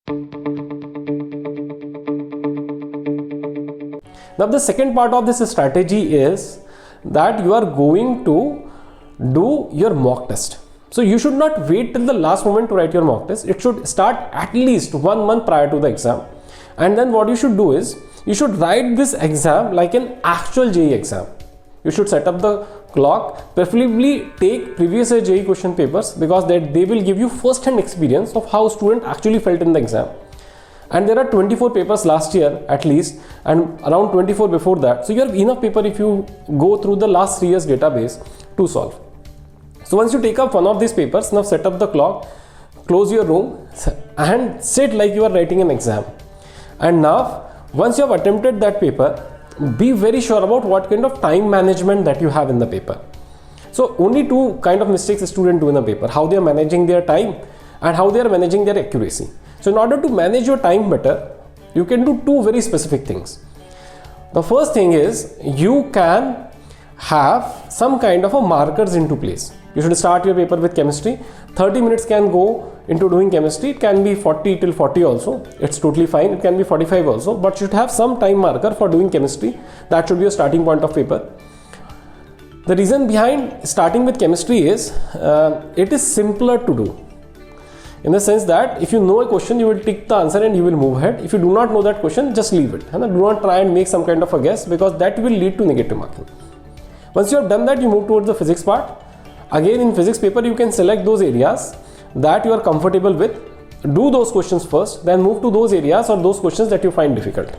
Now the second part of this strategy is that you are going to do your mock test. So you should not wait till the last moment to write your mock test. It should start at least 1 month prior to the exam. And then what you should do is, you should write this exam like an actual JEE exam. You should set up the clock, preferably take previous year JEE question papers, because they will give you first-hand experience of how student actually felt in the exam. And there are 24 papers last year at least, and around 24 before that. So you have enough paper if you go through the last 3 years database to solve. So once you take up one of these papers, now set up the clock, close your room and sit like you are writing an exam. And now once you have attempted that paper, be very sure about what kind of time management that you have in the paper. So only two kind of mistakes a student do in a paper: how they are managing their time and how they are managing their accuracy. So in order to manage your time better, you can do two very specific things. The first thing is, you can have some kind of a markers into place. You should start your paper with chemistry. 30 minutes can go into doing chemistry. It can be 40 till 40 also. It's totally fine. It can be 45 also, but you should have some time marker for doing chemistry. That should be your starting point of paper. The reason behind starting with chemistry is, it is simpler to do. In the sense that if you know a question, you will tick the answer and you will move ahead. If you do not know that question, just leave it. Do not try and make some kind of a guess, because that will lead to negative marking. Once you have done that, you move towards the physics part. Again, in physics paper, you can select those areas that you are comfortable with. Do those questions first, then move to those areas or those questions that you find difficult.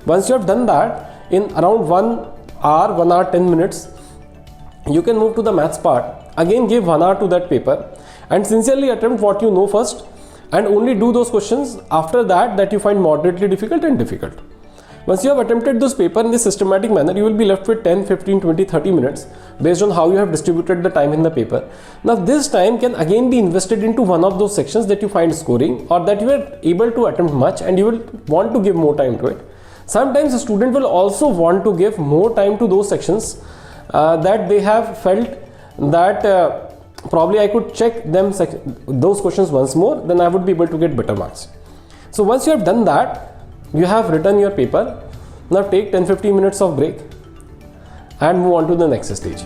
Once you have done that, in around 1 hour 10 minutes, you can move to the maths part. Again, give 1 hour to that paper and sincerely attempt what you know first, and only do those questions after that you find moderately difficult and difficult. Once you have attempted this paper in this systematic manner, you will be left with 10, 15, 20, 30 minutes based on how you have distributed the time in the paper. Now this time can again be invested into one of those sections that you find scoring, or that you are able to attempt much and you will want to give more time to it. Sometimes a student will also want to give more time to those sections that they have felt that probably I could check those questions once more, then I would be able to get better marks. So once you have done that, you have written your paper. Now take 10-15 minutes of break and move on to the next stage.